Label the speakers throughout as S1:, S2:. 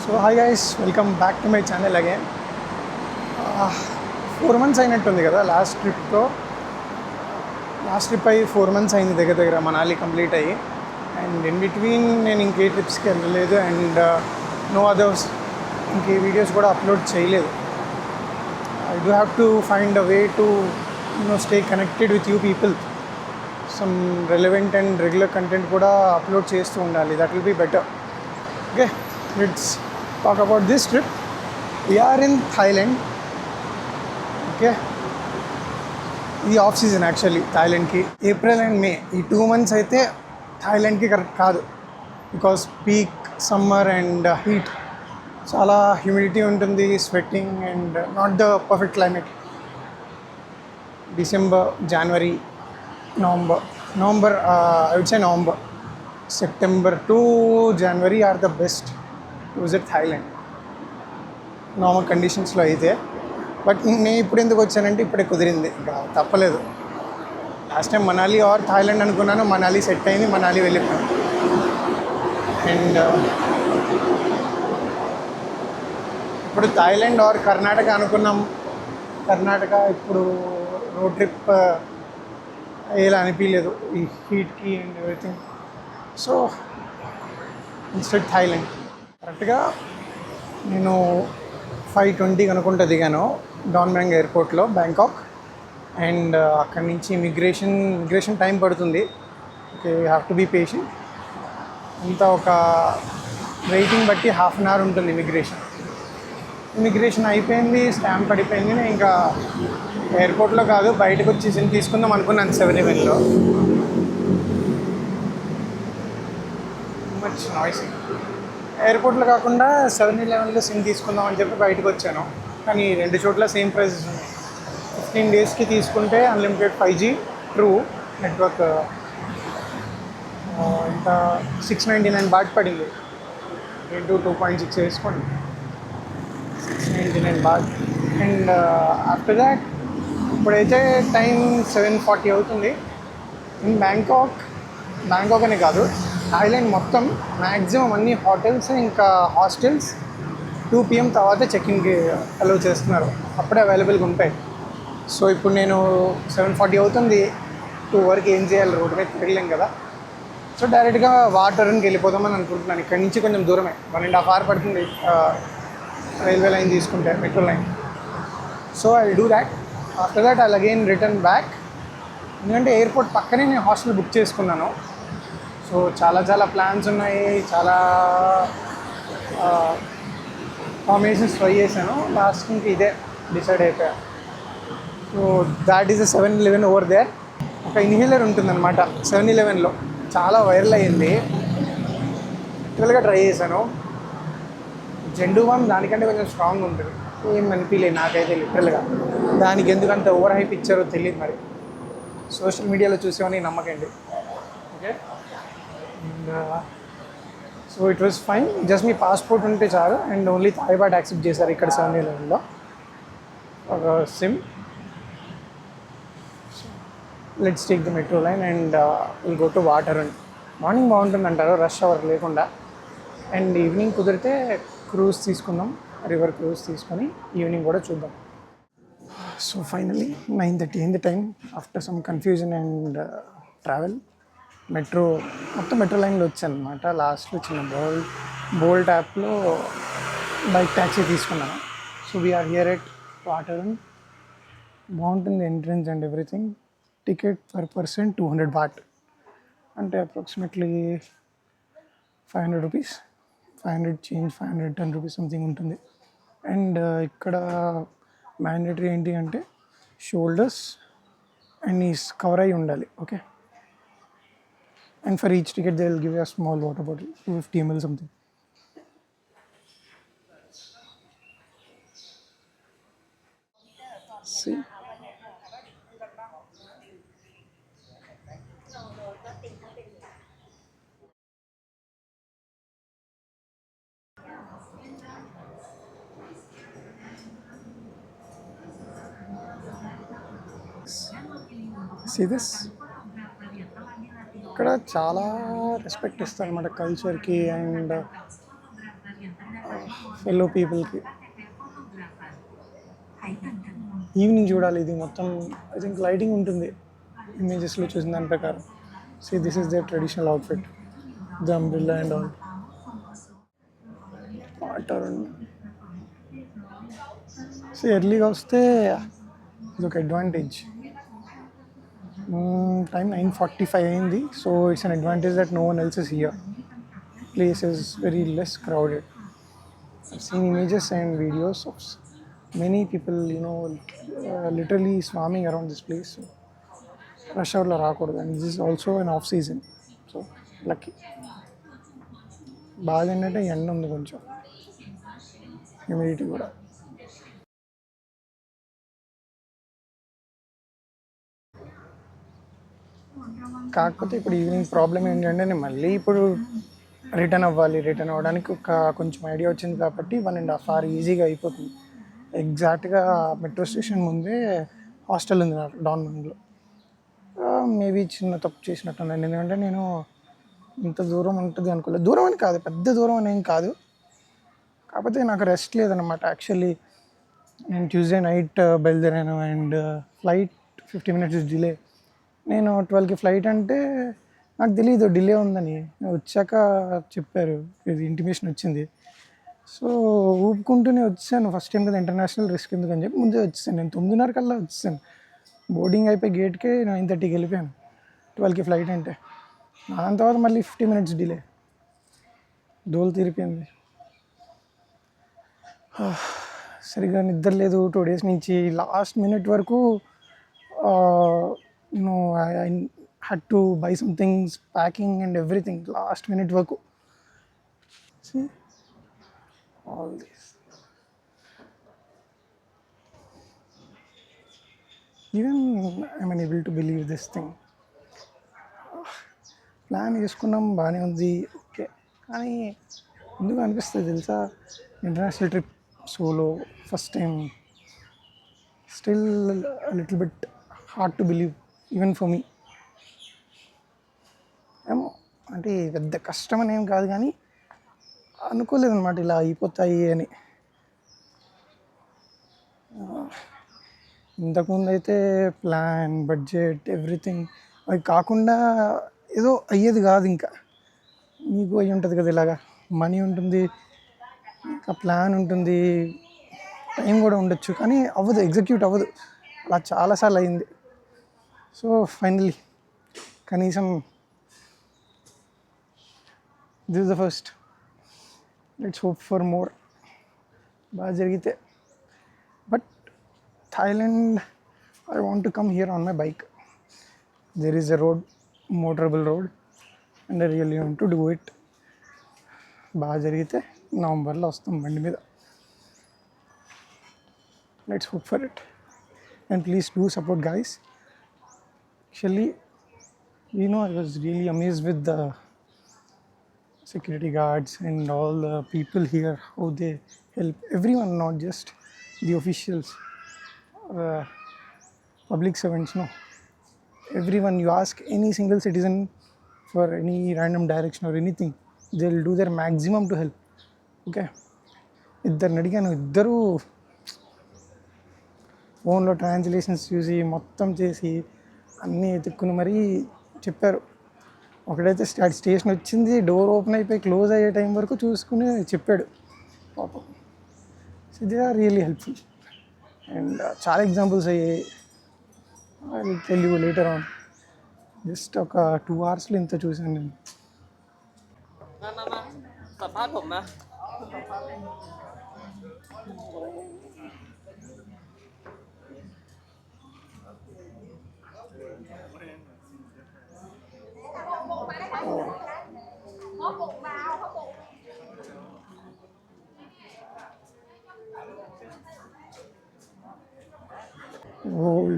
S1: So hi guys, welcome back to my channel again. 4 months అయినట్టుంది కదా last trip అయ్యి 4 months అయింది దగ్గర మనాలి కంప్లీట్ అయ్యి. అండ్ ఇన్ బిట్వీన్ నేను ఇంకే ట్రిప్స్కి వెళ్ళలేదు అండ్ నో అదర్స్ ఇంకే వీడియోస్ కూడా అప్లోడ్ చేయలేదు. I do have to find a way to stay connected with you people. Some relevant and regular content కూడా అప్లోడ్ చేస్తూ ఉండాలి. That will be better. Okay, let's talk about this trip. We are in Thailand. Okay, ఇది off season actually థాయిలాండ్కి. April and May ఈ 2 months అయితే థాయిలాండ్కి correct కాదు. Because peak summer and heat, చాలా హ్యూమిడిటీ ఉంటుంది, sweating and not the perfect climate. December, January, November I would say November, September to January are the best to visit Thailand normal కండిషన్స్లో అయితే. But నేను ఇప్పుడు ఎందుకు వచ్చానంటే ఇప్పుడే కుదిరింది, ఇంకా తప్పలేదు. Last time Manali or Thailand అనుకున్నాను, మనాలి సెట్ అయింది, మనాలి వెళ్ళిపోయాను. అండ్ ఇప్పుడు థాయిలాండ్ ఆర్ కర్ణాటక అనుకున్నాం. కర్ణాటక ఇప్పుడు రోడ్ ట్రిప్ అయ్యేలా అనిపించలేదు ఈ హీట్కి and everything. So instead Thailand. కరెక్ట్గా నేను 5:20 అనుకుంటా దిగాను డాన్ మ్యాంగ్ ఎయిర్పోర్ట్లో, బ్యాంకాక్. అండ్ అక్కడి నుంచి ఇమిగ్రేషన్ టైం పడుతుంది. Okay, you have to be patient. అంతా ఒక వెయిటింగ్ బట్టి 1/2 hour ఉంటుంది ఇమిగ్రేషన్ అయిపోయింది, స్టాంప్ పడిపోయింది. నేను ఇంకా ఎయిర్పోర్ట్లో కాదు, బయటకు వచ్చి సిమ్ తీసుకుందాం అనుకున్నాను 7-Elevenలో. Much noise. ఎయిర్పోర్ట్లో కాకుండా 7-Elevenలో సిమ్ తీసుకుందాం అని చెప్పి బయటకు వచ్చాను. కానీ 2 చోట్ల సేమ్ ప్రైజెస్ ఉన్నాయి. 15 daysకి తీసుకుంటే అన్లిమిటెడ్ 5G ట్రూ నెట్వర్క్ ఇంత 699 baht పడింది. 2.6 వేసుకోండి, 699 baht. అండ్ ఆఫ్టర్ దాట్ ఇప్పుడైతే టైం 7:40 అవుతుంది. ఇన్ బ్యాంకాక్ అనే కాదు, థాయిలాండ్ మొత్తం మ్యాక్సిమం అన్ని హోటల్స్ ఇంకా హాస్టల్స్ 2 PM తర్వాత చెక్ఇన్కి అలౌ చేస్తున్నారు, అప్పుడే అవైలబుల్గా ఉంటాయి. సో ఇప్పుడు నేను 7:40 అవుతుంది, 2 వరకు ఏం చేయాలి, రోడ్డు మీద తిరగలేం కదా. సో డైరెక్ట్గా వాటర్కి వెళ్ళిపోదామని అనుకుంటున్నాను. ఇక్కడి నుంచి కొంచెం దూరమే, 1.5 hour పడుతుంది రైల్వే లైన్ తీసుకుంటే, metro line. So I do that. After that I again return back. ఎందుకంటే ఎయిర్పోర్ట్ పక్కనే నేను హాస్టల్ బుక్ చేసుకున్నాను. సో చాలా ప్లాన్స్ ఉన్నాయి, చాలా కాంబినేషన్స్ ట్రై చేశాను. లాస్ట్ ఇంక ఇదే డిసైడ్ అయిపోయా. So that is the 7-Eleven over there. ఒక ఇన్హేలర్ ఉంటుందన్నమాట 7-Elevenలో, చాలా వైరల్ అయ్యింది. లిటరల్గా ట్రై చేశాను. జెండు బామ్ దానికంటే కొంచెం స్ట్రాంగ్ ఉంటుంది, ఏం అనిపించలేదు నాకైతే. లిటరల్గా దానికి ఎందుకంత ఓవర్ హైప్ ఇచ్చారో తెలియదు. మరి సోషల్ మీడియాలో చూసేవని నమ్మకండి. Okay, and so it was fine. Just మీ పాస్పోర్ట్ ఉంటే చాలు. And only Thai baht accept చేశారు ఇక్కడ 7-Elevenలో, ఒక sim. Let's take the metro line and will go to Wat Arun. Morning బాగుంటుంది అంటారు, రష్ అవర్ లేకుండా. అండ్ ఈవినింగ్ కుదిరితే క్రూజ్ తీసుకుందాం, రివర్ క్రూజ్ తీసుకొని ఈవినింగ్ కూడా చూద్దాం. సో ఫైనలీ 9:30 అయింది time. After some confusion and travel, మొత్తం మెట్రో లైన్లో వచ్చాను అనమాట. లాస్ట్లో చిన్న బోల్ట్ యాప్లో బైక్ ట్యాక్సీ తీసుకున్నాను. So we're here at Wat Arun. బాగుంటుంది entrance and everything. Ticket per person 200 baht, అంటే approximately 500 rupees, 500 change, 510 rupees something ఉంటుంది. అండ్ ఇక్కడ మ్యాండేటరీ ఏంటి అంటే షోల్డర్స్ అండ్ నీస్ కవర్ అయ్యి ఉండాలి. Okay, and for each ticket they will give you a small water bottle, 250 ml something. See, see this. ఇక్కడ చాలా respect ఇస్తారు అన్నమాట కల్చర్కి. అండ్ ఫెలో పీపుల్కి ఈవినింగ్ చూడాలి. ఇది మొత్తం ఐ థింక్ లైటింగ్ ఉంటుంది ఇమేజెస్లో చూసిన దాని ప్రకారం. See, this is their traditional outfit, the umbrella and all. Water so ఎర్లీగా వస్తే ఇదొక అడ్వాంటేజ్. టైం 9:45 అయింది. So it's an advantage that no one else is here. Place is very less crowded. I've seen images and videos of many people, literally swarming around this place. So rush hour లో రాకూడదు. And this is also an off season. So lucky. బాగా ఏంటంటే ఎండ ఉంది, కొంచెం humidity కూడా. కాకపోతే ఇప్పుడు ఈవినింగ్ ప్రాబ్లం ఏంటంటే నేను మళ్ళీ ఇప్పుడు రిటర్న్ అవ్వాలి. రిటర్న్ అవ్వడానికి కొంచెం ఐడియా వచ్చింది కాబట్టి 1.5 hours ఈజీగా అయిపోతుంది. ఎగ్జాక్ట్గా మెట్రో స్టేషన్ ముందే హాస్టల్ ఉంది నాకు డాన్మన్లో. మేబీ చిన్న తప్పు చేసినట్టున్నాను, ఎందుకంటే నేను ఇంత దూరం ఉంటుంది అనుకోలేదు. దూరం అని కాదు, పెద్ద దూరం అని ఏం కాదు, కాకపోతే నాకు రెస్ట్ లేదన్నమాట. యాక్చువల్లీ నేను ట్యూస్డే నైట్ బయలుదేరాను అండ్ ఫ్లైట్ 50 minutes డిలే. నేను 12కి ఫ్లైట్ అంటే నాకు తెలియదు డిలే ఉందని. వచ్చాక చెప్పారు, ఇది ఇంటిమేషన్ వచ్చింది. సో ఊపుకుంటూనే వచ్చాను. ఫస్ట్ టైం కదా ఇంటర్నేషనల్, రిస్క్ ఎందుకని చెప్పి ముందే వచ్చాను. నేను 9:30 కల్లా వచ్చాను. బోర్డింగ్ అయిపోయి గేట్కే 9:30కి వెళ్ళిపోయాను. 12కి ఫ్లైట్ అంటే దాని తర్వాత మళ్ళీ 50 minutes డిలే. దోలు తీరిపోయింది. సరిగా నిద్ర లేదు 2 days నుంచి. లాస్ట్ మినిట్ వరకు I had to buy some things, packing and everything. Last minute వరకు. See all this. Even I'm unable to believe this thing. Plan చేసుకున్నాం, బాగానే ఉంది, ఓకే. కానీ ఎందుకు అనిపిస్తుంది తెలుసా, international trip solo first time, still little bit hard to believe even for me. ఏమో అంటే పెద్ద కష్టం అని ఏం కాదు, కానీ అనుకోలేదు అనమాట ఇలా అయిపోతాయి అని. ఇంతకుముందు అయితే ప్లాన్, బడ్జెట్, ఎవ్రీథింగ్ అవి కాకుండా ఏదో అయ్యేది కాదు. ఇంకా మీకు అయ్యి ఉంటుంది కదా, ఇలాగా మనీ ఉంటుంది, ఇంకా ప్లాన్ ఉంటుంది, టైం కూడా ఉండొచ్చు, కానీ అవ్వదు, ఎగ్జిక్యూట్ అవ్వదు. అలా చాలాసార్లు అయింది. సో ఫైనల్లీ కనీసం this is the first. Let's hope for more. బాగా జరిగితే. But Thailand, I want to come here on my bike. There is a road, motorable road, and I really want to do it. బాగా జరిగితే నవంబర్లో వస్తాం బండి మీద. Let's hope for it and please do support guys. Actually I was really amazed with the security guards and all the people here, how they help everyone, not just the officials, public servants, no, everyone. You ask any single citizen for any random direction or anything, they'll do their maximum to help. Okay, ఇద్దరిని అడిగాను, ఇద్దరు ఫోన్లో translations చూసి మొత్తం చేసి అన్నీ ఎత్తుక్కుని మరీ చెప్పారు. ఒకడైతే స్టేషన్ వచ్చింది, డోర్ ఓపెన్ అయిపోయి క్లోజ్ అయ్యే టైం వరకు చూసుకుని చెప్పాడు పాపం. So they are really helpful and చాలా ఎగ్జాంపుల్స్ అయ్యాయి. I will tell you later on. Just ఒక 2 hours ఇంత చూశాను నేను.
S2: సంపాద్ผมนะ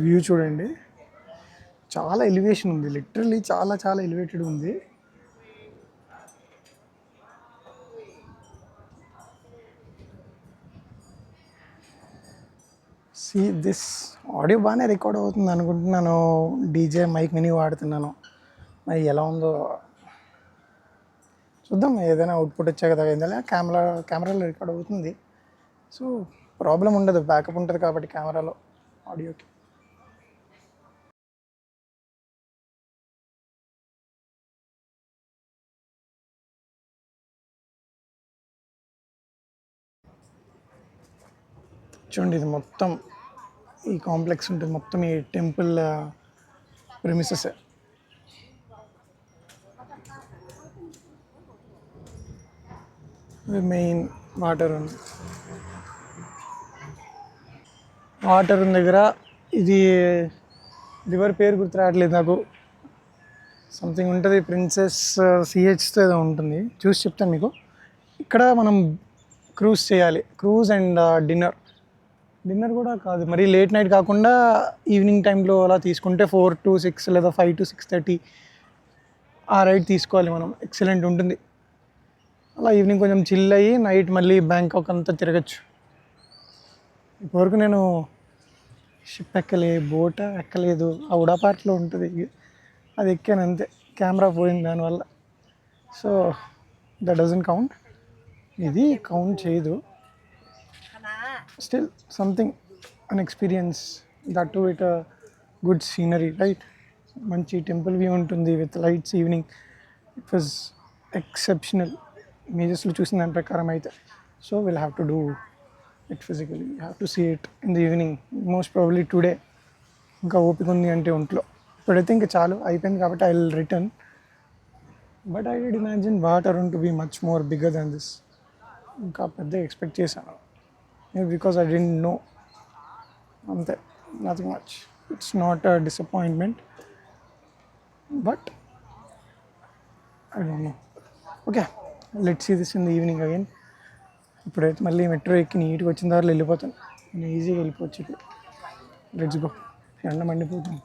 S1: వ్యూ చూడండి, చాలా ఎలివేషన్ ఉంది, లిటరల్లీ చాలా చాలా ఎలివేటెడ్ ఉంది. సీ దిస్ ఆడియో బాగానే రికార్డ్ అవుతుంది అనుకుంటున్నాను. డీజే మైక్ మినీ వాడుతున్నాను. మరి ఎలా ఉందో చూద్దాం ఏదైనా అవుట్పుట్ వచ్చాక కదా ఏంటంటే కెమెరాలో రికార్డ్ అవుతుంది. సో ప్రాబ్లం ఉండదు, బ్యాకప్ ఉంటుంది కాబట్టి కెమెరాలో ఆడియోకి. చూడండి ఇది మొత్తం ఈ కాంప్లెక్స్ ఉంటుంది, మొత్తం ఈ టెంపుల్ ప్రిమిసెస్. మెయిన్ వాటర్ ఉంది, వాటర్ ఉన్న దగ్గర ఇది రివర్ పేరు గుర్తు రావట్లేదు నాకు, సంథింగ్ ఉంటుంది, ప్రిన్సెస్ సిహెచ్తో ఏదో ఉంటుంది, చూసి చెప్తాను మీకు. ఇక్కడ మనం క్రూజ్ చేయాలి, క్రూజ్ అండ్ డిన్నర్ కూడా కాదు, మరి లేట్ నైట్ కాకుండా ఈవినింగ్ టైంలో అలా తీసుకుంటే 4 to 6 లేదా 5 to 6:30 ఆ రైడ్ తీసుకోవాలి మనం. ఎక్సలెంట్ ఉంటుంది. అలా ఈవినింగ్ కొంచెం చిల్ అయ్యి నైట్ మళ్ళీ బ్యాంకాక్ అంతా తిరగచ్చు. ఇప్పటివరకు నేను షిప్ బోట్ ఎక్కలేదు, ఆ ఉడా పార్క్లో ఉంటుంది అది ఎక్కాను అంతే, కెమెరా పోయింది దానివల్ల. సో దట్ డజంట్ కౌంట్, ఇది కౌంట్ చేయదు. Still something an experience, that to with good scenery right. మంచి టెంపుల్ వ్యూ ఉంటుంది with lights evening. It was exceptional ఇమేజెస్లో చూసిన దాని ప్రకారం అయితే. So will have to do it physically, have to see it in the evening, most probably today. ఇంకా ఓపిక ఉంది అంటే ఒంట్లో. ఇప్పుడైతే ఇంకా చాలు అయిపోయింది కాబట్టి I will return. But I did imagine water to be much more bigger than this. ఇంకా పెద్ద ఎక్స్పెక్ట్ చేశాను, బికాస్ ఐ డెంట్ నో, అంతే, nothing much. It's not a disappointment, but I don't know. Okay, let's see this in the evening again. ఇప్పుడైతే మళ్ళీ metro ఎక్కి నీట్గా వచ్చిన దారిలో వెళ్ళిపోతాను, నేను ఈజీగా వెళ్ళిపోవచ్చు ఇప్పుడు. లెట్స్ గో, ఎండ మండిపోతుంది.